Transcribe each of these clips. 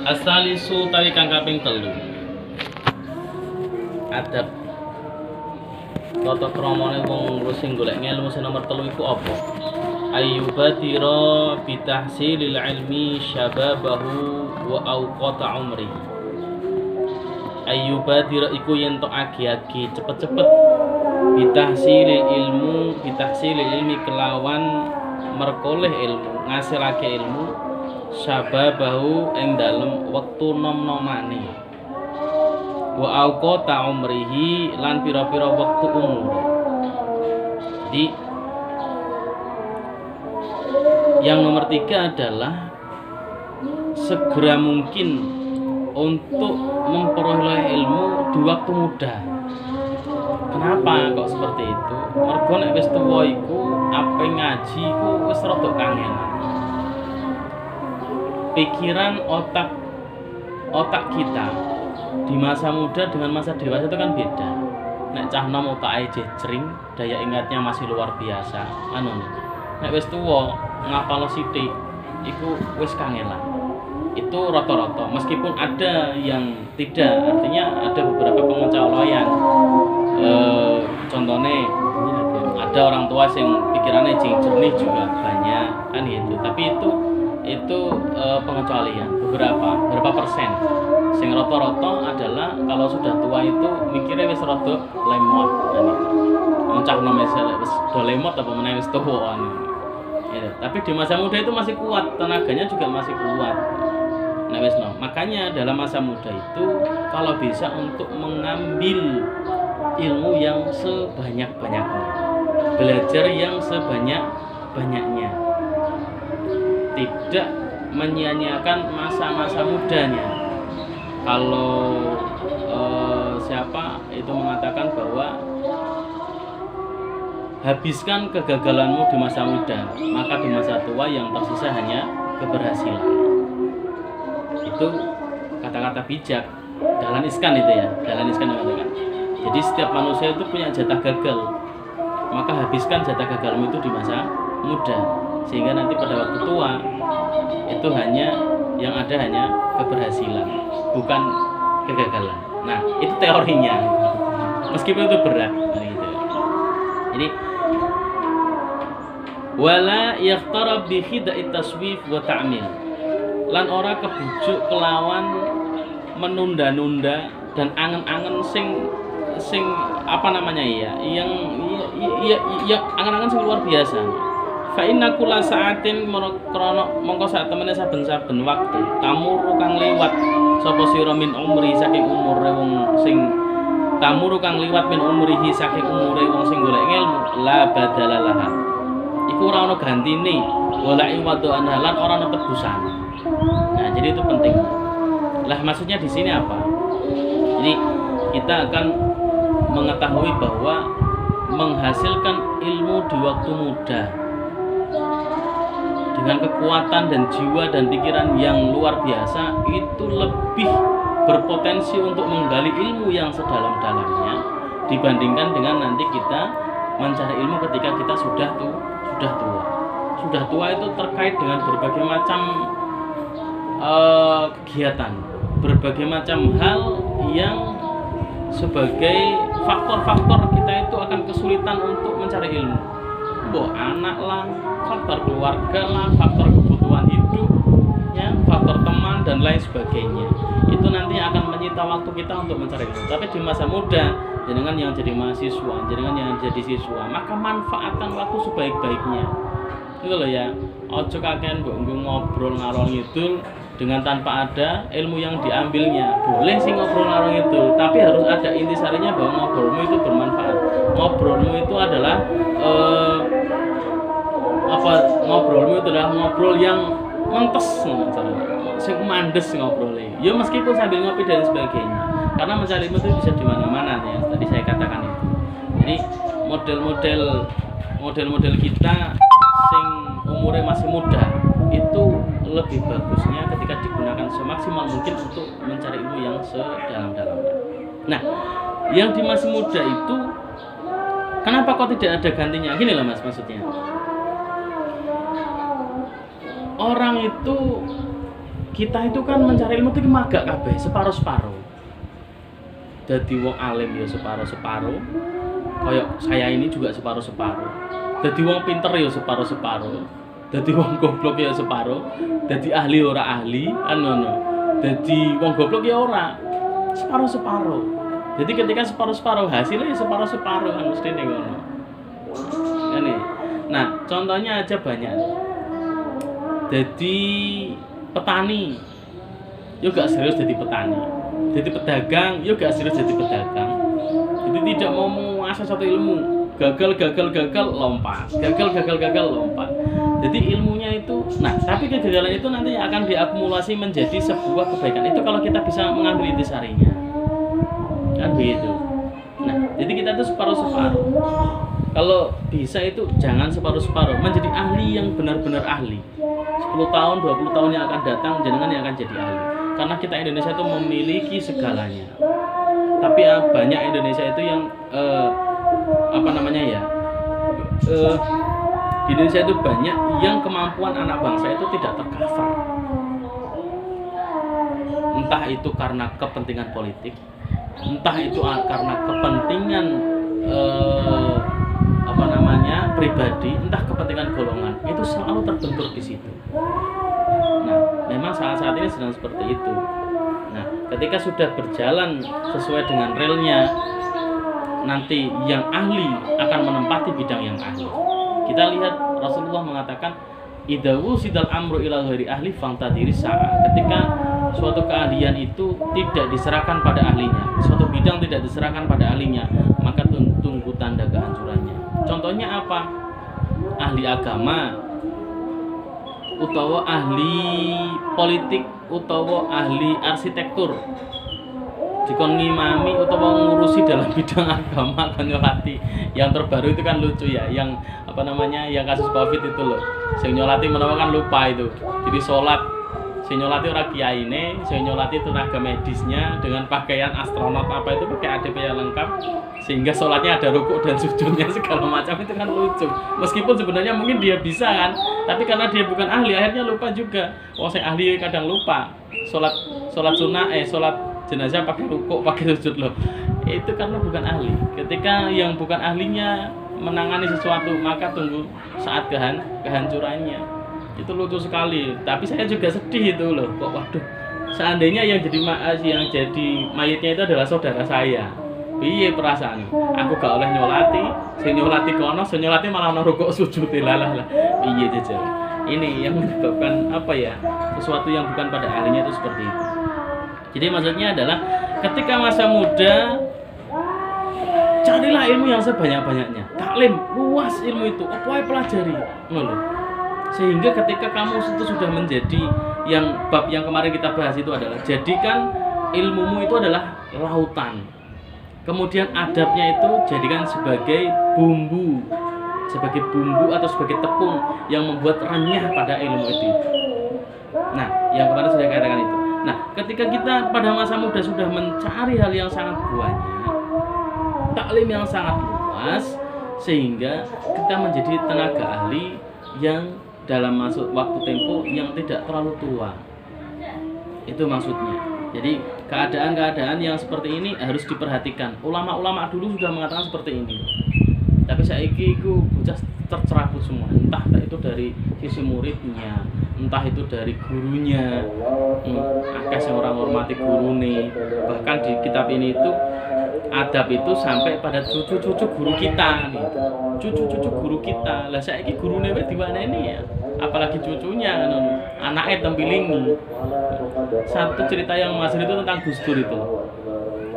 Asalisu tawi kang kaping 3. Adab tata kramane wong sing golek ilmu sing nomor 3 iku apa? Ayyubadira bitahsilil ilmi syababahu wa awqata umri. Ayyubadira iku yen tok agi-agi cepet-cepet bitahsilil ilmi kelawan merkoleh ilmu, ngasilake ilmu syababahu ing dalem wektu nom-nomane wa awqata umrihi lan pira-pira wektu umur. Jadi yang nomor 3 adalah segera mungkin untuk memperoleh ilmu di waktu muda. Kenapa kok seperti itu? Mergo nek wis tuwa iku ape ngaji iku wis rada kangenan. Pikiran otak kita di masa muda dengan masa dewasa itu kan beda. Nek cah nom otake jejring, daya ingatnya masih luar biasa. Nek wis tuwa ngapal sithik iku wis kangelan. Itu rata-rata, meskipun ada yang tidak, artinya ada beberapa pengecualian. Contohnya ada orang tua yang pikirannya jernih juga banyak kan gitu. Tapi itu pengecualian, berapa persen. Sing rata-rata adalah kalau sudah tua itu mikirnya wis rada lemot kan itu. Wong cah nom wis do lemot apa meneh wis tuwa gitu. Tapi di masa muda itu masih kuat, tenaganya juga masih kuat. Nah wis no. Makanya dalam masa muda itu kalau bisa untuk mengambil ilmu yang sebanyak-banyaknya, belajar yang sebanyak-banyaknya, tidak menyia-nyiakan masa-masa mudanya. Kalau siapa itu mengatakan bahwa habiskan kegagalanmu di masa muda, maka di masa tua yang tersisa hanya keberhasilan. Itu kata-kata bijak. Dahlan Iskan itu ya, Dahlan Iskan mengatakan. Jadi setiap manusia itu punya jatah gagal, maka habiskan jatah gagalmu itu di masa muda, sehingga nanti pada waktu tua itu yang ada hanya keberhasilan, bukan kegagalan. Nah itu teorinya, meskipun itu berat gitu. Jadi wala yakhtarab bi khida'it taswif wa ta'mil, lan ora kebujuk kelawan menunda-nunda dan angen-angen sing apa namanya yang angen-angen sing luar biasa. Fa inna kulla sa'atin mongko sak temene saben-saben waktu tamuru kang liwat sapa sira min umri saking umure wong sing tamuru kang liwat min umrihi saking umure wong sing golek ilmu la badalalah. Iku ora ana gantine wala iwadu anhalan ora ana tebusane. Nah, jadi itu penting. Lah maksudnya di sini apa? Jadi kita akan mengetahui bahwa menghasilkan ilmu di waktu muda dengan kekuatan dan jiwa dan pikiran yang luar biasa itu lebih berpotensi untuk menggali ilmu yang sedalam-dalamnya dibandingkan dengan nanti kita mencari ilmu ketika kita sudah tua. Sudah tua itu terkait dengan berbagai macam kegiatan, berbagai macam hal yang sebagai faktor-faktor kita itu akan kesulitan untuk mencari ilmu. Anak lah, faktor keluarga lah, faktor kebutuhan hidup, ya, faktor teman dan lain sebagainya. Itu nanti akan menyita waktu kita untuk mencari ilmu. Tapi di masa muda, jenengan yang jadi mahasiswa, jenengan yang jadi siswa, maka manfaatkan waktu sebaik-baiknya. Itu loh ya. Ojo kakean mbok ngobrol ngalor ngidul dengan tanpa ada ilmu yang diambilnya. Boleh sih ngobrol ngalor ngidul, tapi harus ada intisarinya bahwa ngobrolmu itu bermanfaat. Ngobrolmu itu adalah ngobrolmu itu adalah ngobrol yang mentes, sing mandes ngobrolnya. Ya meskipun sambil ngopi dan sebagainya. Karena mencari ilmu itu bisa di mana-mana ya. Tadi saya katakan itu. Jadi model-model kita sing umurnya masih muda itu lebih bagusnya ketika digunakan semaksimal mungkin untuk mencari ilmu yang sedalam-dalamnya. Nah, yang di masih muda itu kenapa kok tidak ada gantinya? Gini loh Mas, maksudnya orang itu kita itu kan mencari ilmu itu magak kabeh separo-separo. Dadi wong alim ya separo-separo. Kayak saya ini juga separo-separo. Dadi wong pinter ya separo-separo. Dadi wong goblok ya separo. Dadi ahli ora ahli, ngono. Dadi wong goblok ya ora. Separo-separo. Jadi ketika separo-separo hasilnya ya separo-separo kan mesti ngono. Ini. Nah, contohnya aja banyak. Jadi petani, yo gak serius jadi petani. Jadi pedagang, yo gak serius jadi pedagang. Jadi tidak mau menguasai satu ilmu. Gagal lompat. Gagal lompat. Jadi ilmunya itu, nah tapi kegagalan itu nanti akan diakumulasi menjadi sebuah kebaikan. Itu kalau kita bisa mengambil intisarinya. Kan begitu. Nah, jadi kita itu separuh-separuh. Kalau bisa itu jangan separuh-separuh, menjadi ahli yang benar-benar ahli. 10 tahun, 20 tahun yang akan datang, jenengan yang akan jadi ahli. Karena kita Indonesia itu memiliki segalanya. Tapi banyak Indonesia itu yang di Indonesia itu banyak yang kemampuan anak bangsa itu tidak tercover. Entah itu karena kepentingan politik, entah itu karena kepentingan pribadi, entah kepentingan golongan, itu selalu terbentur di situ. Nah, memang saat ini sedang seperti itu. Nah, ketika sudah berjalan sesuai dengan relnya, nanti yang ahli akan menempati bidang yang ahli. Kita lihat Rasulullah mengatakan, "Idza wusidal amru ila ghairi ahli fantadiri sa'a." Ketika suatu keahlian itu tidak diserahkan pada ahlinya, suatu bidang tidak diserahkan pada ahlinya, maka tunggu tanda kehancurannya. Contohnya apa? Ahli agama, utawa ahli politik, utawa ahli arsitektur, dikon ngimami utawa ngurusi dalam bidang agama kan nyolati. Yang terbaru itu kan lucu ya, yang yang kasus Covid itu loh. Sing nyolati menawa kan lupa itu. Jadi sholat sing nyolati ora kiyaine, sing nyolati tenaga medisnya dengan pakaian astronot apa itu, pakai ADP yang lengkap, sehingga sholatnya ada rukuk dan sujudnya segala macam. Itu kan lucu. Meskipun sebenarnya mungkin dia bisa kan, tapi karena dia bukan ahli akhirnya lupa juga. Oh, saya ahli kadang lupa. Sholat sunnah sholat jenazah pakai rukuk, pakai sujud loh. Itu karena bukan ahli. Ketika yang bukan ahlinya menangani sesuatu, maka tunggu saat kehancurannya. Itu lucu sekali, tapi saya juga sedih itu loh. Kok waduh, seandainya yang jadi mayitnya itu adalah saudara saya, piye perasaan? Aku gak oleh nyolati, sing nyolati kono, sing nyolati malah ono rukuk sujud lah. Piye jajal. Ini yang menyebabkan sesuatu yang bukan pada ahlinya itu seperti itu. Jadi maksudnya adalah ketika masa muda, carilah ilmu yang sebanyak-banyaknya. Taklim, luas ilmu itu, apa yang pelajari, ngono. Sehingga ketika kamu itu sudah menjadi yang bab yang kemarin kita bahas itu adalah jadikan ilmumu itu adalah lautan. Kemudian adabnya itu jadikan sebagai bumbu atau sebagai tepung yang membuat renyah pada ilmu itu. Nah, yang kemarin sudah katakan itu. Nah, ketika kita pada masa muda sudah mencari hal yang sangat banyak, taklim yang sangat luas, sehingga kita menjadi tenaga ahli yang dalam waktu tempo yang tidak terlalu tua. Itu maksudnya. Jadi keadaan-keadaan yang seperti ini harus diperhatikan. Ulama-ulama dulu sudah mengatakan seperti ini. Tapi saiki iku bocah tercerabut semua. Entah itu dari sisi muridnya, entah itu dari gurunya. Akeh sing ora ngormati gurune. Bahkan di kitab ini itu adab itu sampai pada cucu-cucu guru kita nih. Cucu-cucu guru kita. Lah saiki gurune wis diwaneni ya. Apalagi cucunya kan, anaknya tempilingi. Satu cerita yang masyhur itu tentang Gus Dur itu.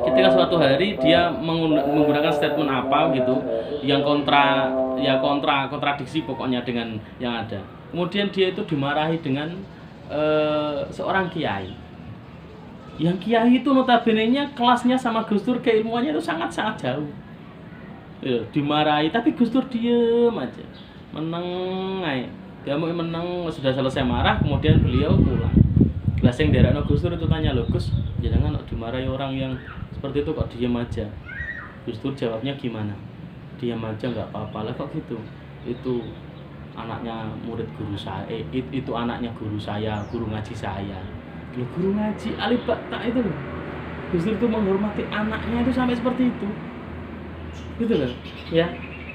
Ketika suatu hari dia menggunakan statement apa gitu yang kontradiksi pokoknya dengan yang ada. Kemudian dia itu dimarahi dengan seorang kiai. Yang kiai itu notabene-nya kelasnya sama Gus Dur, keilmuannya itu sangat-sangat jauh. Dimarahi tapi Gus Dur diem aja. Meneng aja. Dia mau menang, sudah selesai marah, kemudian beliau pulang. Lah sing nderekno Gus Dur itu tanya, "Loh Gus, jangan dimarahi orang yang seperti itu kok diam aja?" Gus Dur jawabnya gimana? "Diam aja nggak apa-apa." Lah kok gitu? Itu anaknya murid guru saya, itu anaknya guru saya, guru ngaji saya. Loh, guru ngaji alibata itu loh. Gus Dur itu menghormati anaknya itu sampai seperti itu. Gitu loh. Ya.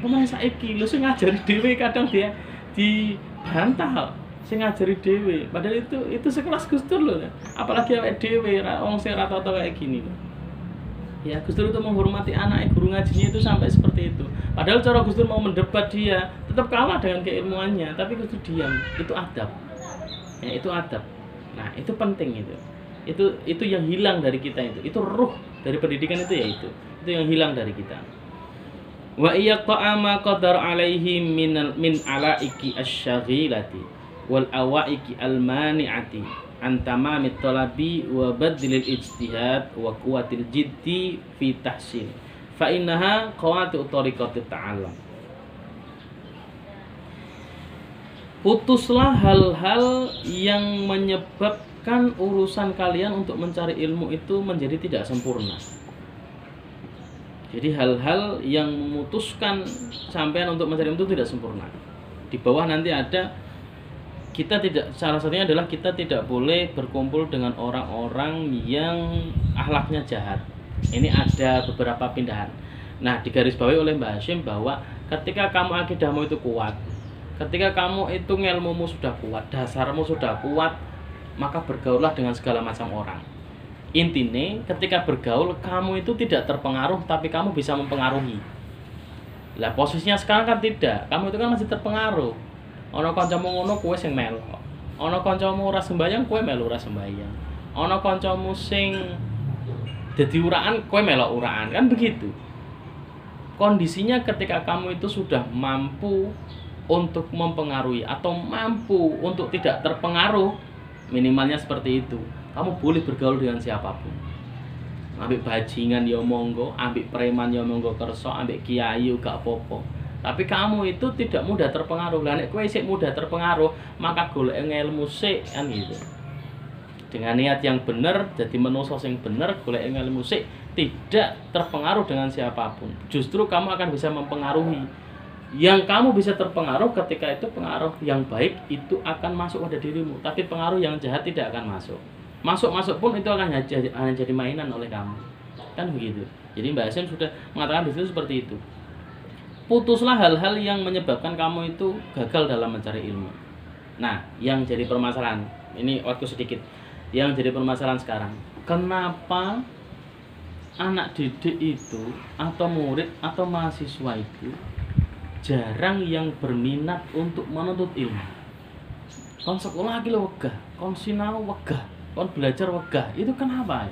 Pemain saiki lho sing ngajari dhewe kadang dia dibantah. Sing ngajari dhewe, padahal itu sekelas Gus Dur loh. Apalagi awake dhewe wong sing rata-rata kayak gini loh. Ya, Gus Dur itu menghormati anaknya, guru ngajinya itu sampai seperti itu. Padahal cara Gus Dur mau mendebat dia tetap kalah dengan keilmuannya, tapi Gus Dur diam. Itu adab. Ya, itu adab. Nah, itu penting itu. Itu yang hilang dari kita itu. Itu ruh dari pendidikan itu ya itu. Itu yang hilang dari kita. Wa iyaqa'a ma qadar alaihi min alaiki asyaghilati wal awaiki almani'ati an tamamit talabi wa badlil ijtihad wa quwwatil jiddi fi tahsin fa innaha qawatu tariqatit ta'allum. Putuslah hal-hal yang menyebabkan urusan kalian untuk mencari ilmu itu menjadi tidak sempurna. Jadi hal-hal yang memutuskan sampean untuk mencari ilmu itu tidak sempurna. Di bawah nanti ada salah satunya adalah kita tidak boleh berkumpul dengan orang-orang yang akhlaknya jahat. Ini ada beberapa pindahan. Nah, digarisbawahi oleh Mbah Hashim bahwa ketika kamu akidahmu itu kuat, ketika kamu itu ngelmumu sudah kuat, dasarmu sudah kuat, maka bergaullah dengan segala macam orang. Intinya ketika bergaul kamu itu tidak terpengaruh, tapi kamu bisa mempengaruhi. Lah posisinya sekarang kan tidak, kamu itu kan masih terpengaruh. Ana kancamu ngono kowe sing melu. Ana kancamu ora sembayang kowe melu ora sembayang. Ana kancamu sing dadi uraan kowe melok uraan, kan begitu. Kondisinya ketika kamu itu sudah mampu untuk mempengaruhi atau mampu untuk tidak terpengaruh, minimalnya seperti itu. Kamu boleh bergaul dengan siapapun. Ambek bajingan ya monggo, ambek preman ya monggo kersa, ambek kiai gak apa-apa. Tapi kamu itu tidak mudah terpengaruh. Lah nek kowe sik mudah terpengaruh, maka golek ilmu sik kan gitu. Dengan niat yang benar, jadi manusia yang benar, golek ilmu sik, tidak terpengaruh dengan siapapun. Justru kamu akan bisa mempengaruhi. Yang kamu bisa terpengaruh ketika itu pengaruh yang baik itu akan masuk pada dirimu, tapi pengaruh yang jahat tidak akan masuk. Masuk pun itu akan hanya jadi mainan oleh kamu. Kan begitu. Jadi Mbak Hashim sudah mengatakan di situ seperti itu. Putuslah hal-hal yang menyebabkan kamu itu gagal dalam mencari ilmu. Nah, yang jadi permasalahan, ini waktu sedikit. Yang jadi permasalahan sekarang, kenapa anak didik itu atau murid atau mahasiswa itu jarang yang berminat untuk menuntut ilmu? Kon sekolah lagi lo wegah, kon sinau wegah, kon belajar wegah. Itu kenapa?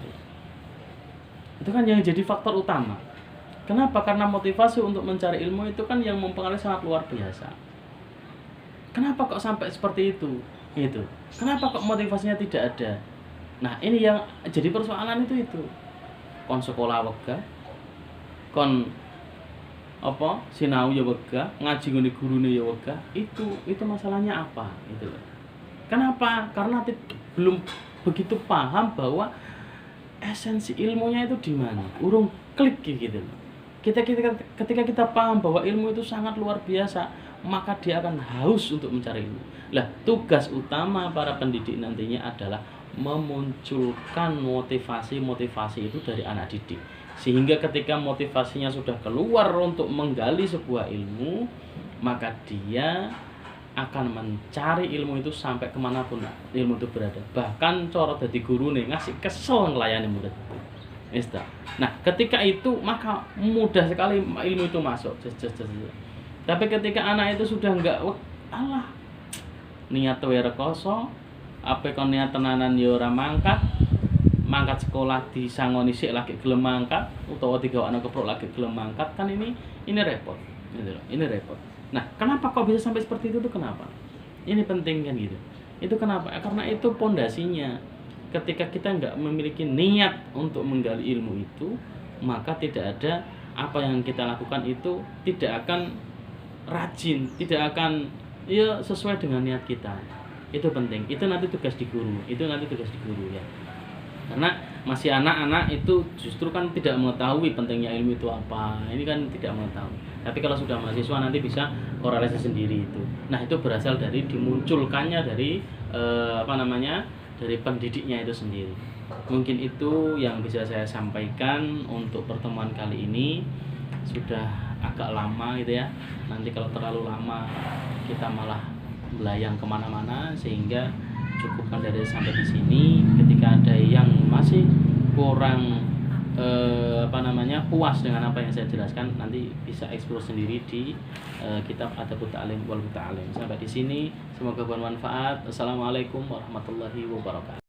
Itu kan yang jadi faktor utama. Kenapa? Karena motivasi untuk mencari ilmu itu kan yang mempengaruhi sangat luar biasa. Kenapa kok sampai seperti itu? Gitu. Kenapa kok motivasinya tidak ada? Nah, ini yang jadi persoalan itu. Kon sekolah wegah, kon apa? Sinau ya wegah, ngaji ngene gurune ya wegah. Itu masalahnya apa? Itu. Kenapa? Karena belum begitu paham bahwa esensi ilmunya itu di mana. Urung klik gitu loh. Ketika kita paham bahwa ilmu itu sangat luar biasa, maka dia akan haus untuk mencari ilmu. Lah, tugas utama para pendidik nantinya adalah memunculkan motivasi itu dari anak didik. Sehingga ketika motivasinya sudah keluar untuk menggali sebuah ilmu, maka dia akan mencari ilmu itu sampai kemanapun ilmu itu berada. Bahkan cara dadi guru nih ngasih kesel ngelayani murid. Nah, ketika itu maka mudah sekali ilmu itu masuk. Tapi ketika anak itu sudah enggak, alah, niat wae rekoso, apa kon niat tenanan ya ora mangkat sekolah disangoni sik lagi gelem mangkat, utawa digawakno keprok lagi gelem mangkat, kan ini repot, gitu loh. Ini repot. Nah, kenapa kok bisa sampai seperti itu tuh kenapa? Ini penting kan gitu. Itu kenapa? Karena itu pondasinya. Ketika kita nggak memiliki niat untuk menggali ilmu itu, maka tidak ada apa yang kita lakukan itu tidak akan rajin, tidak akan ya sesuai dengan niat kita. Itu penting. Itu nanti tugas di guru. Ya. Karena masih anak-anak itu justru kan tidak mengetahui pentingnya ilmu itu apa. Ini kan tidak mengetahui. Tapi kalau sudah mahasiswa nanti bisa korelasi sendiri itu. Nah, itu berasal dari dimunculkannya dari dari pendidiknya itu sendiri. Mungkin itu yang bisa saya sampaikan untuk pertemuan kali ini. Sudah agak lama gitu ya. Nanti kalau terlalu lama kita malah belayang kemana-mana, sehingga cukupkan dari sampai di sini. Ketika ada yang masih kurang puas dengan apa yang saya jelaskan, nanti bisa eksplor sendiri di kitab Adabut Ta'lim wal Muta'allim. Sampai di sini, semoga bermanfaat. Assalamualaikum warahmatullahi wabarakatuh.